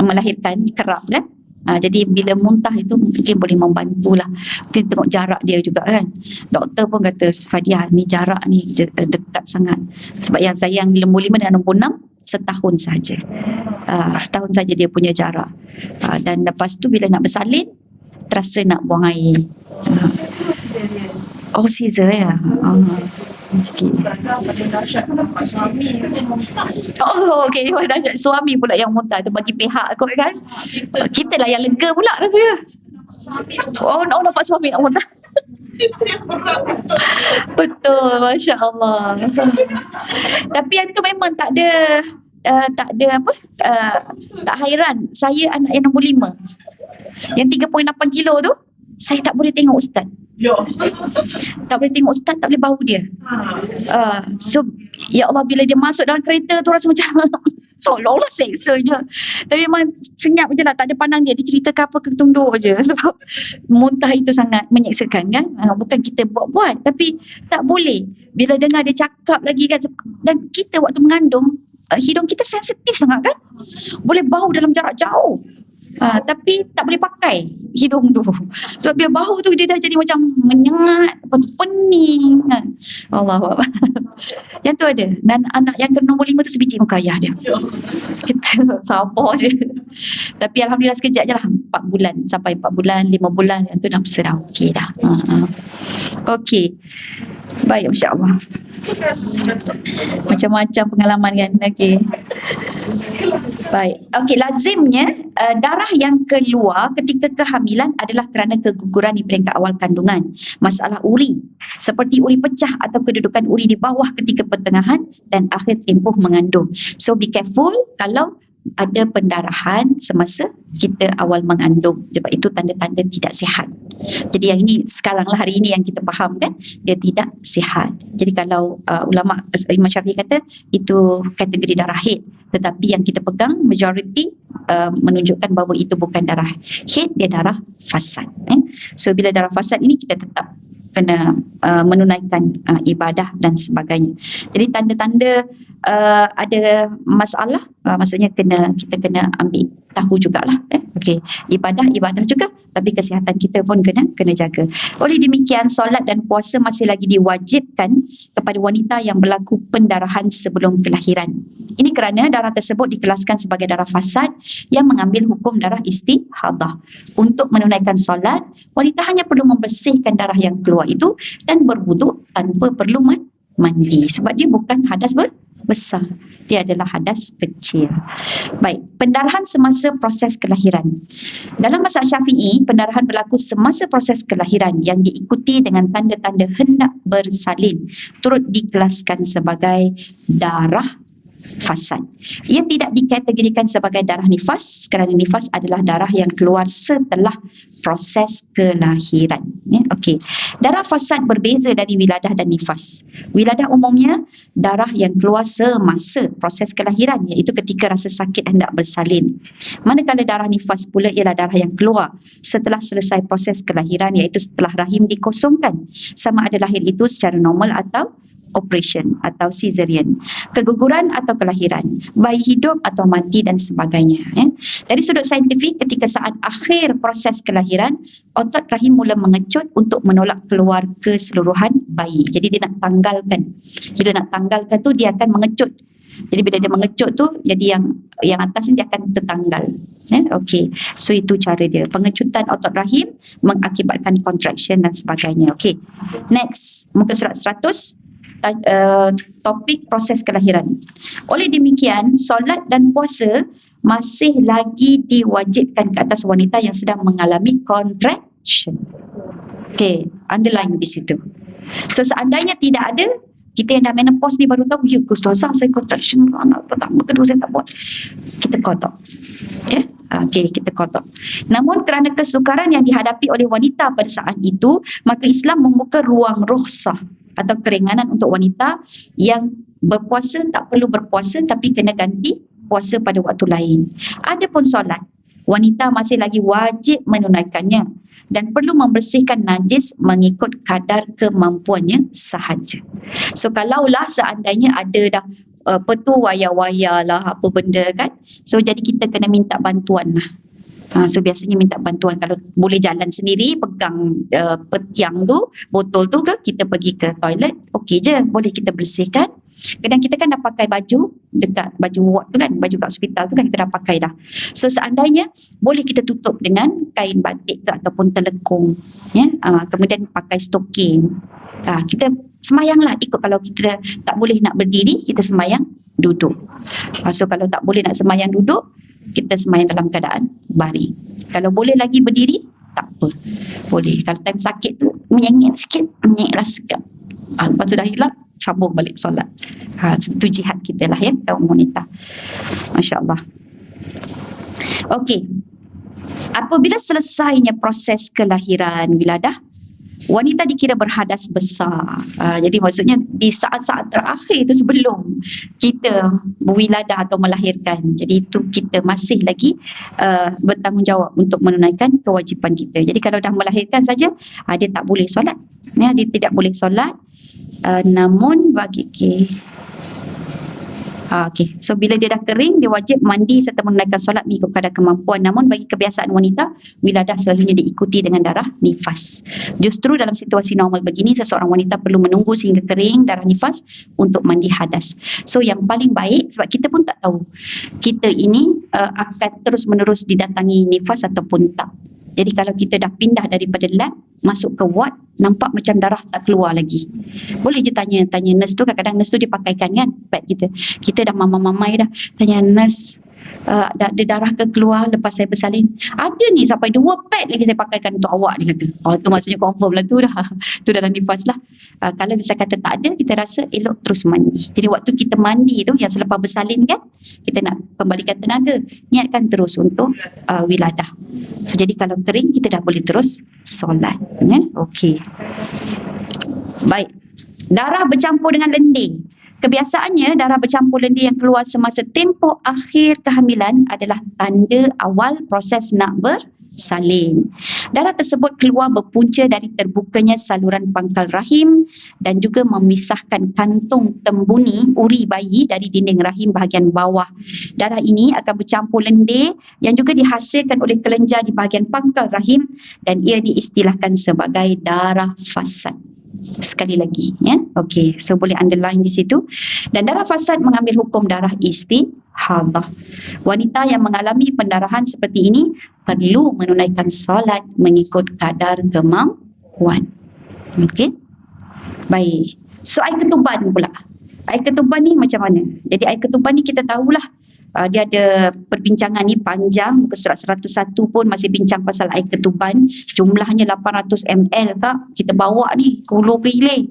melahirkan kerap kan. Jadi bila muntah itu mungkin boleh membantu lah. Mungkin tengok jarak dia juga kan. Doktor pun kata, Fadiah ni jarak ni dekat sangat. Sebab yang saya yang nombor 5 dan nombor 6 setahun saja. Setahun saja dia punya jarak. Dan lepas tu bila nak bersalin terasa nak buang air. Caesar ya. Okay. Okay. Dahsyat suami pula yang muntah tu bagi pihak kot kan. Kita lah yang lega pula rasanya. Nampak suami nak muntah. Betul, Masya Allah. Tapi yang tu memang tak ada tak hairan. Saya anak yang nombor 5 yang 3.8 kilo tu, saya tak boleh tengok ustaz. Tak boleh tengok ustaz, tak boleh bau dia. So ya Allah, bila dia masuk dalam kereta tu rasa macam tolonglah seksanya. Tapi memang senyap je lah, tak ada pandang dia. Dia ceritakan apa ketunduk je. Sebab muntah itu sangat menyeksakan kan. Bukan kita buat-buat, tapi tak boleh. Bila dengar dia cakap lagi kan. Dan kita waktu mengandung, hidung kita sensitif sangat kan. Boleh bau dalam jarak jauh. Tapi tak boleh pakai hidung tu. Sebab bila bau tu dia dah jadi macam menyengat, lepas tu pening kan. Allah. Yang tu ada. Dan anak yang ke nombor 5 tu sebiji muka ayah dia. Kita sabar je. Tapi Alhamdulillah sekejap je lah. 4 bulan. Sampai 4 bulan, 5 bulan. Yang tu dah dah okey dah. Okey. Baik, Masya Allah. Macam-macam pengalaman kan. Okey. Baik. Okey, lazimnya darah yang keluar ketika kehamilan adalah kerana keguguran di peringkat awal kandungan, masalah uri seperti uri pecah atau kedudukan uri di bawah ketika pertengahan dan akhir tempoh mengandung. So be careful kalau ada pendarahan semasa kita awal mengandung, sebab itu tanda-tanda tidak sihat. Jadi yang ini sekarang lah, hari ini yang kita faham kan, dia tidak sihat. Jadi kalau ulama Imam Syafi'i kata itu kategori darah haid, tetapi yang kita pegang majoriti menunjukkan bahawa itu bukan darah haid, dia darah fasad. So bila darah fasad ini kita tetap kena menunaikan ibadah dan sebagainya. Jadi tanda-tanda ada masalah, maksudnya kita kena ambil tahu jugalah. Okey, ibadah juga, tapi kesihatan kita pun kena jaga. Oleh demikian, solat dan puasa masih lagi diwajibkan kepada wanita yang berlaku pendarahan sebelum kelahiran. Ini kerana darah tersebut dikelaskan sebagai darah fasad yang mengambil hukum darah istihadah. Untuk menunaikan solat, wanita hanya perlu membersihkan darah yang keluar itu dan berwuduk tanpa perlu mandi, sebab dia bukan hadas besar, dia adalah hadas kecil. Baik, pendarahan semasa proses kelahiran. Dalam mazhab Syafi'i, pendarahan berlaku semasa proses kelahiran yang diikuti dengan tanda-tanda hendak bersalin, turut dikelaskan sebagai darah fasad. Ia tidak dikategorikan sebagai darah nifas kerana nifas adalah darah yang keluar setelah proses kelahiran. Okey. Darah fasad berbeza dari wiladah dan nifas. Wiladah umumnya darah yang keluar semasa proses kelahiran, iaitu ketika rasa sakit hendak bersalin. Manakala darah nifas pula ialah darah yang keluar setelah selesai proses kelahiran, iaitu setelah rahim dikosongkan, sama ada lahir itu secara normal atau operation atau caesarean, keguguran atau kelahiran, bayi hidup atau mati dan sebagainya. Dari sudut saintifik, ketika saat akhir proses kelahiran, otot rahim mula mengecut untuk menolak keluar keseluruhan bayi. Jadi dia nak tanggalkan. Bila nak tanggalkan tu dia akan mengecut. Jadi bila dia mengecut tu, jadi yang atas ni dia akan tertanggal. Okey. So itu cara dia. Pengecutan otot rahim mengakibatkan contraction dan sebagainya. Okey. Next, muka surat 100. topik proses kelahiran. Oleh demikian, solat dan puasa masih lagi diwajibkan ke atas wanita yang sedang mengalami contraction. Okay, underline di situ. So seandainya tidak ada, kita yang dah menopause ni baru tahu, ya Ustazah saya contraction anak pertama kedua saya tak buat, kita kotak. Ya, okey, kita kotak. Namun kerana kesukaran yang dihadapi oleh wanita pada saat itu, maka Islam membuka ruang rukhsah atau keringanan untuk wanita yang berpuasa tak perlu berpuasa tapi kena ganti puasa pada waktu lain. Adapun solat, wanita masih lagi wajib menunaikannya dan perlu membersihkan najis mengikut kadar kemampuannya sahaja. So kalaulah seandainya ada dah apa tu waya-waya lah apa benda kan, so jadi kita kena minta bantuan lah. So biasanya minta bantuan, kalau boleh jalan sendiri pegang petiang tu, botol tu ke, kita pergi ke toilet, okey je, boleh kita bersihkan. Kadang kita kan dah pakai baju dekat baju ward tu kan, baju kat hospital tu kan kita dah pakai dah. So seandainya boleh kita tutup dengan kain batik ke ataupun telekung, ya. Kemudian pakai stoking. Kita semayanglah ikut, kalau kita tak boleh nak berdiri, kita semayang duduk. So kalau tak boleh nak semayang duduk, kita semayang dalam keadaan baring. Kalau boleh lagi berdiri, tak apa, boleh. Kalau time sakit tu menyengit sikit, menyengitlah sekejap, lepas tu dah hilang, sambung balik solat. Itu jihad kita lah ya, kaum wanita. Masya Allah. Okey, apabila selesainya proses kelahiran wiladah, wanita dikira berhadas besar. Jadi maksudnya di saat-saat terakhir itu sebelum kita berwiladah atau melahirkan. Jadi itu kita masih lagi bertanggungjawab untuk menunaikan kewajipan kita. Jadi kalau dah melahirkan saja, dia tak boleh solat. Ya, dia tidak boleh solat. Namun bagi Okey, so bila dia dah kering, dia wajib mandi serta menunaikan solat mengikut kadar kemampuan. Namun bagi kebiasaan wanita, wiladah selalunya diikuti dengan darah nifas. Justru dalam situasi normal begini, seseorang wanita perlu menunggu sehingga kering darah nifas untuk mandi hadas. So yang paling baik, sebab kita pun tak tahu kita ini akan terus menerus didatangi nifas ataupun tak. Jadi kalau kita dah pindah daripada lab masuk ke ward, nampak macam darah tak keluar lagi, boleh je tanya nurse tu. Kadang-kadang nurse tu dia pakaikan kan pad kita dah mamai dah, tanya nurse, ada darah ke keluar lepas saya bersalin? Ada ni, sampai 2 pad lagi saya pakaikan untuk awak, dia kata. Tu maksudnya confirm lah tu dah tu dalam nifas lah. Kalau bisa kata tak ada, kita rasa elok terus mandi. Jadi waktu kita mandi tu, yang selepas bersalin kan, kita nak kembalikan tenaga, niatkan terus untuk wiladah. So jadi kalau kering, kita dah boleh terus solat ya? Okey, baik. Darah bercampur dengan lendir. Kebiasaannya, darah bercampur lendir yang keluar semasa tempoh akhir kehamilan adalah tanda awal proses nak bersalin. Darah tersebut keluar berpunca dari terbukanya saluran pangkal rahim dan juga memisahkan kantung tembuni uri bayi dari dinding rahim bahagian bawah. Darah ini akan bercampur lendir yang juga dihasilkan oleh kelenjar di bahagian pangkal rahim dan ia diistilahkan sebagai darah fasad. Sekali lagi ya. Okey, so boleh underline di situ. Dan darah fasad mengambil hukum darah istihadah. Wanita yang mengalami pendarahan seperti ini perlu menunaikan solat mengikut kadar kemampuan. Okey, baik. So air ketuban pula, air ketuban ni macam mana? Jadi air ketuban ni kita tahulah, dia ada perbincangan ni panjang. Muka surat 101 pun masih bincang pasal air ketuban. Jumlahnya 800 ml kak. Kita bawa ni ke hulu ke hilir.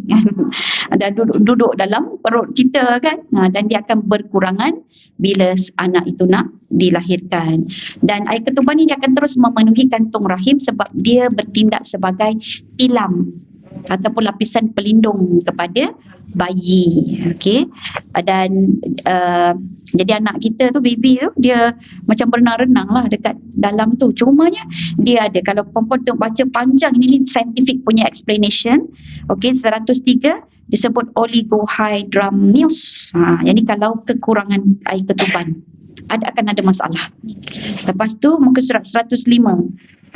Ada duduk dalam perut kita kan. Dan dia akan berkurangan bila anak itu nak dilahirkan. Dan air ketuban ni dia akan terus memenuhi kantung rahim sebab dia bertindak sebagai tilam ataupun lapisan pelindung kepada bayi. Okey, dan jadi anak kita tu, baby tu, dia macam berenang-renang lah dekat dalam tu. Cumanya dia ada, kalau perempuan tu baca panjang, ini scientific punya explanation. Okey, 103 disebut oligohydramnios. Jadi kalau kekurangan air ketuban akan ada masalah. Lepas tu muka surat 105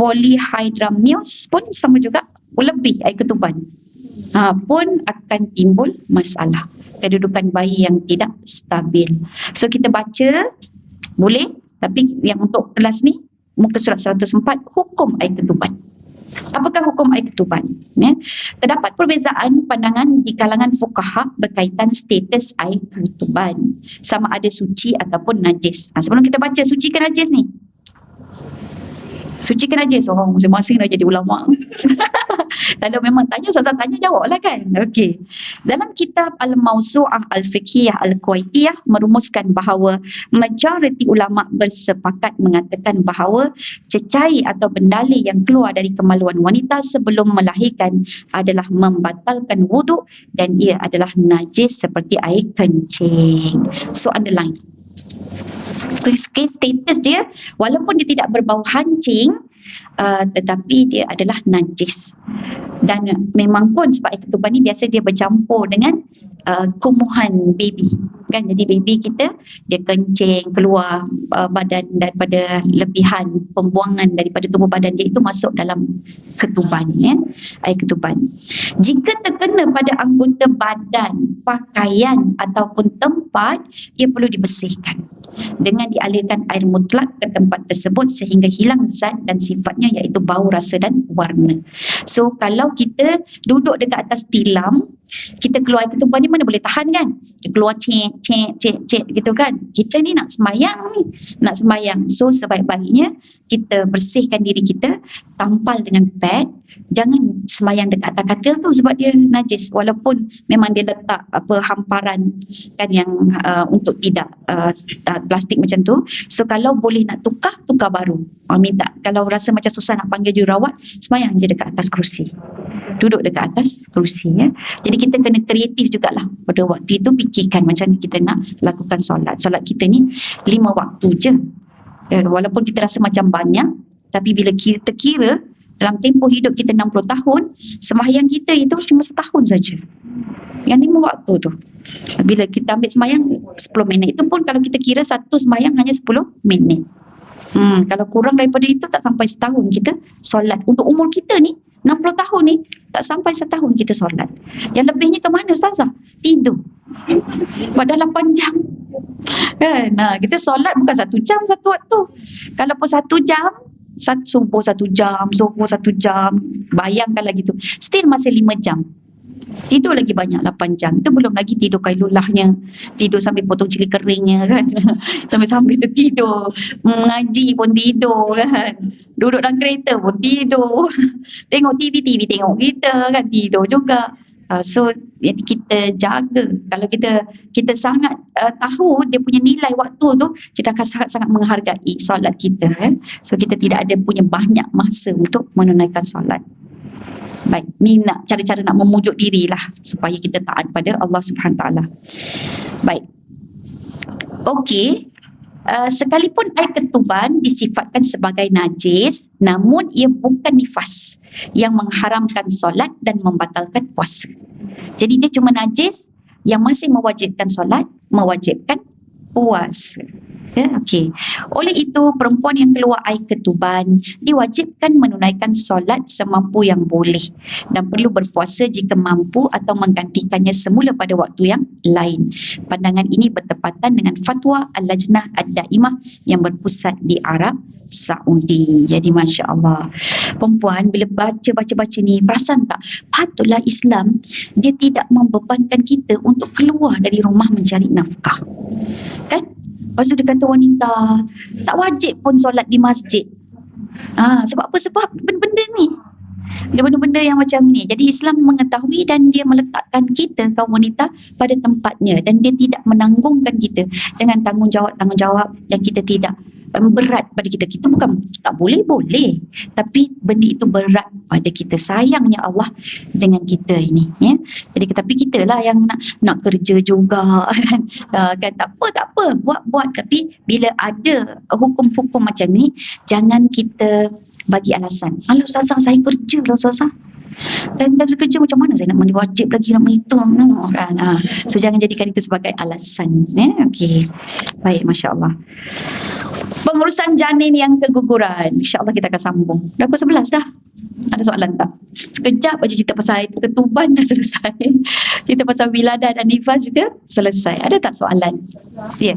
polyhydramnios pun sama juga, lebih air ketuban pun akan timbul masalah, kedudukan bayi yang tidak stabil. So kita baca boleh, tapi yang untuk kelas ni muka surat 104 hukum air ketuban. Apakah hukum air ketuban? Terdapat perbezaan pandangan di kalangan fuqaha berkaitan status air ketuban, sama ada suci ataupun najis. Sebelum kita baca suci ke najis ni, suci ke najis, masing-masing dah jadi ulama. Kalau memang tanya, Ustazah tanya, jawab lah kan. Okey. Dalam kitab Al-Mawsu'ah Al-Fiqhiyah Al-Kuwaitiyah merumuskan bahawa majoriti ulama bersepakat mengatakan bahawa cecair atau bendali yang keluar dari kemaluan wanita sebelum melahirkan adalah membatalkan wuduk dan ia adalah najis seperti air kencing. So underline. Status dia walaupun dia tidak berbau hancing, tetapi dia adalah najis. Dan memang pun sebab air ketuban ni biasa dia bercampur dengan kumuhan baby kan, jadi baby kita dia kencing keluar badan daripada lebihan pembuangan daripada tubuh badan dia, itu masuk dalam ketuban, air ketuban. Jika terkena pada anggota badan, pakaian ataupun tempat, ia perlu dibersihkan dengan dialirkan air mutlak ke tempat tersebut sehingga hilang zat dan sifatnya, iaitu bau, rasa dan warna. So kalau kita duduk dekat atas tilam, kita keluar air ketuban ni mana boleh tahan kan, dia keluar cek gitu kan. Kita ni nak sembahyang, so sebaik-baiknya kita bersihkan diri kita, tampal dengan pad. Jangan sembahyang dekat atas katil tu sebab dia najis, walaupun memang dia letak hamparan kan yang untuk tidak plastik macam tu. So kalau boleh nak tukar baru, minta. Kalau rasa macam susah nak panggil jururawat, sembahyang je dekat atas kerusi, duduk dekat atas kerusi, Jadi kita kena kreatif jugalah pada waktu itu, fikirkan macam mana kita nak lakukan solat. Solat kita ni 5 waktu je, walaupun kita rasa macam banyak, tapi bila kita kira dalam tempoh hidup kita 60 tahun, sembahyang kita itu cuma setahun saja. Yang 5 waktu tu, bila kita ambil sembahyang 10 minit, itu pun kalau kita kira satu sembahyang hanya 10 minit. Kalau kurang daripada itu tak sampai setahun kita solat. Untuk umur kita ni 60 tahun ni tak sampai setahun kita solat. Yang lebihnya ke mana Ustazah? Tidur. Pada 8 jam. Kan? Kita solat bukan 1 jam satu waktu. Kalau pun 1 jam, subuh 1 jam, zuhur 1 jam, bayangkanlah gitu. Still masih 5 jam. Tidur lagi banyak 8 jam. Itu belum lagi tidur kailulahnya, tidur sambil potong cili keringnya kan. Sambil tertidur, mengaji pun tidur kan. Duduk dalam kereta pun tidur. Tengok TV tengok kita kan, tidur juga. So kita jaga. Kalau kita sangat tahu dia punya nilai waktu tu, kita akan sangat menghargai solat kita. So kita tidak ada punya banyak masa untuk menunaikan solat. Baik, ni nak cara-cara nak memujuk dirilah supaya kita taat pada Allah Subhanahu Taala. Baik. Okey. Sekalipun air ketuban disifatkan sebagai najis, namun ia bukan nifas yang mengharamkan solat dan membatalkan puasa. Jadi dia cuma najis yang masih mewajibkan solat, mewajibkan puasa. Okey. Oleh itu, perempuan yang keluar air ketuban diwajibkan menunaikan solat semampu yang boleh dan perlu berpuasa jika mampu atau menggantikannya semula pada waktu yang lain. Pandangan ini bertepatan dengan fatwa Al-Lajnah Ad-Daimah yang berpusat di Arab Saudi. Jadi Masya Allah, perempuan bila baca ni, perasan tak, patutlah Islam dia tidak membebankan kita untuk keluar dari rumah mencari nafkah kan. Lepas tu dia kata wanita tak wajib pun solat di masjid. Sebab apa? Sebab benda-benda ni, dia benda-benda yang macam ni. Jadi Islam mengetahui dan dia meletakkan kita kaum wanita pada tempatnya, dan dia tidak menanggungkan kita dengan tanggungjawab yang kita tidak berat pada kita. Kita bukan tak boleh, tapi benda itu berat pada kita. Sayangnya Allah dengan kita ini, Jadi tapi kita lah yang nak kerja juga kan. Tak apa, buat. Tapi bila ada hukum-hukum macam ni, jangan kita bagi alasan. Alah Ustazah, saya kerja lah Ustazah. Dan kerja macam mana saya nak mandi wajib lagi, nak menghitung kan. So jangan jadikan itu sebagai alasan. Okey. Baik, Masya Allah. Pengurusan janin yang keguguran, InsyaAllah kita akan sambung. Dah pukul 11 dah. Ada soalan tak? Sekejap aja cerita pasal air ketuban dah selesai. Cerita pasal wiladah dan nifas juga selesai. Ada tak soalan? Ya.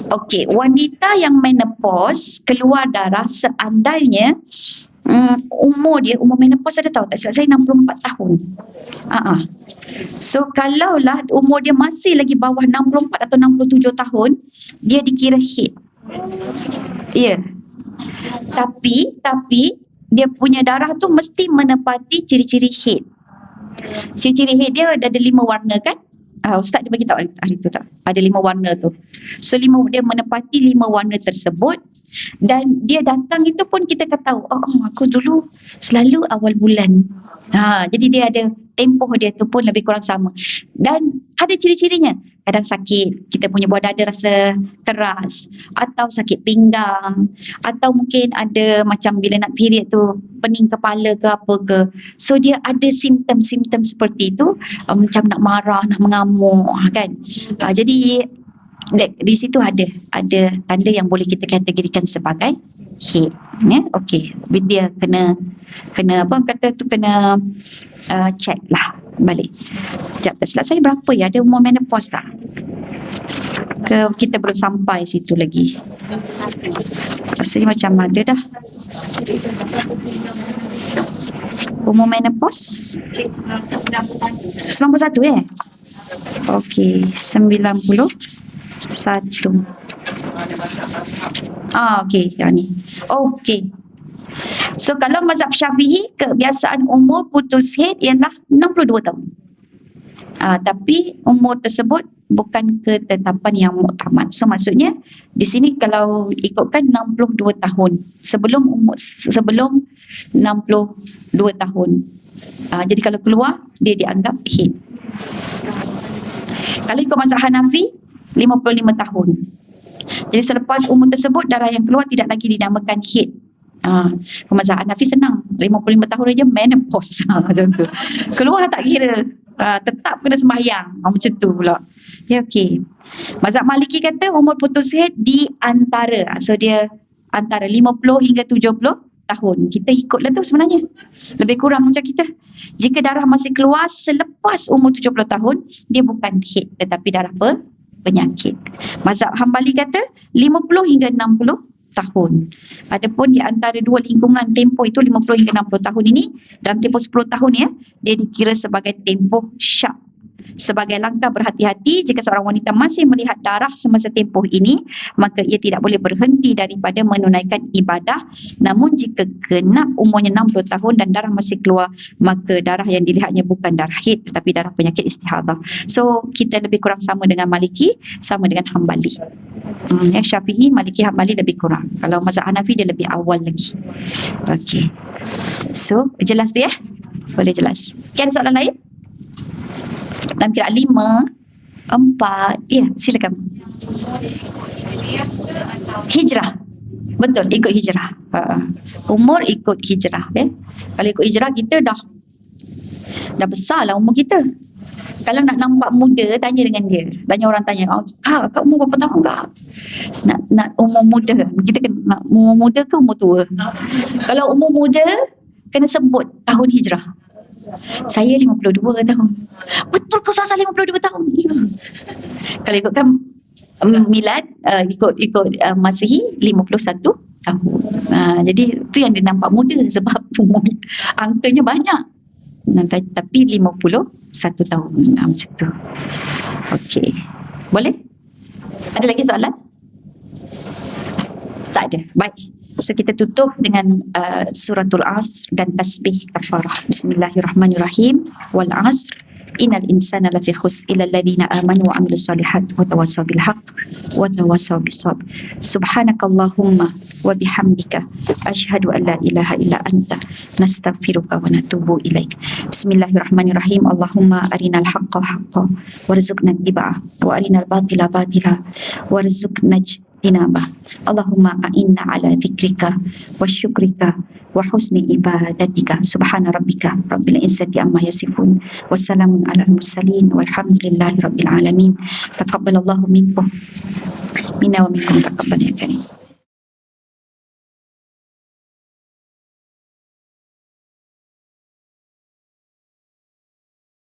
Okey, wanita yang menopause keluar darah seandainya umur menopause ada tahu tak? Silap saya 64 tahun. So kalaulah umur dia masih lagi bawah 64 atau 67 tahun, dia dikira haid. Ya. Tapi dia punya darah tu mesti menepati ciri-ciri haid. Ciri-ciri haid dia ada 5 warna kan? Ustaz dia bagi tahu hari tu tak? Ada 5 warna tu. So dia menepati 5 warna tersebut, dan dia datang itu pun kita kata tahu, aku dulu selalu awal bulan. Jadi dia ada tempoh dia tu pun lebih kurang sama. Dan ada ciri-cirinya. Kadang sakit, kita punya buah dada rasa keras, atau sakit pinggang, atau mungkin ada macam bila nak period tu pening kepala ke apa ke. So dia ada simptom-simptom seperti itu, macam nak marah, nak mengamuk kan. Jadi di situ ada tanda yang boleh kita kategorikan sebagai haid. Okey, dia kena apa kata tu, kena check lah balik. Sekejap, tak silap saya berapa ya, ada umur menopause tak? Ke kita belum sampai situ lagi? Rasanya macam ada dah. Umur menopause 91 Okey, 91. Okey, yang ni. Okey. So kalau mazhab Syafi'i, kebiasaan umur putus haid ialah 62 tahun. Tapi umur tersebut bukan ketetapan yang muktamad. So maksudnya di sini kalau ikutkan 62 tahun sebelum 62 tahun. Jadi kalau keluar dia dianggap haid. Kalau ikut mazhab Hanafi 55 tahun. Jadi selepas umur tersebut darah yang keluar tidak lagi dinamakan haid. Mazhab Hanafi senang, 55 tahun aja menopause. Keluar tak kira, tetap kena sembahyang. Macam tu pula. Ya, okey. Mazhab Maliki kata umur putus haid di antara, so dia antara 50 hingga 70 tahun. Kita ikutlah tu sebenarnya. Lebih kurang macam kita. Jika darah masih keluar selepas umur 70 tahun, dia bukan haid tetapi darah penyakit. Mazhab Hambali kata 50 hingga 60 tahun. Adapun di antara dua lingkungan tempoh itu 50 hingga 60 tahun ini, dalam tempoh 10 tahun ya, dia dikira sebagai tempoh syak. Sebagai langkah berhati-hati, jika seorang wanita masih melihat darah semasa tempoh ini, maka ia tidak boleh berhenti daripada menunaikan ibadah. Namun jika genap umurnya 60 tahun dan darah masih keluar, maka darah yang dilihatnya bukan darah haid tetapi darah penyakit istihadah. So kita lebih kurang sama dengan Maliki, sama dengan Hambali. Syafi'i, Maliki, Hambali lebih kurang. Kalau mazhab Hanafi dia lebih awal lagi. Okey. So jelas tu ya? Boleh jelas. Okay, ada soalan lain? Dalam kiraan 5, 4, ya silakan. Hijrah. Betul, ikut hijrah. Umur ikut hijrah. Kalau ikut hijrah kita dah besar lah umur kita. Kalau nak nampak muda, tanya dengan dia. Orang tanya, kak umur berapa tahun kak? Nak umur muda. Kita kena umur muda ke umur tua? Kalau umur muda, kena sebut tahun hijrah. Saya 52 tahun. Betul ke Ustazah 52 tahun? Kalau ikutkan milad, ikut Masihi 51 tahun. Jadi tu yang dia nampak muda sebab umur angkanya banyak. Tapi 51 tahun. Macam tu. Okey. Boleh? Ada lagi soalan? Tak ada. Baik. So kita tutup dengan suratul Asr dan tasbih kafarah. Bismillahirrahmanirrahim. Wal Asr. Innal insana lafi khusr illa alladhina amanu wa amilus solihat wa tawassaw bil haqq wa tawassaw bis sabr. Subhanakallahumma wa bihamdika asyhadu an la ilaha illa anta nastaghfiruka wa natubu ilaik. Bismillahirrahmanirrahim. Allahumma arinal haqqa haqqan warzuqna ittiba'ah wa arinal batila batila warzuqna tinabah. Allahumma a'inna ala dzikrika wa syukrika wa husni ibadatika. Subhana rabbika rabbil izzati amma yasifun wa salamun alal mursalin walhamdulillahi rabbil alamin. Taqabbalallahu minkum minna wa minkum taqabbal ya karim.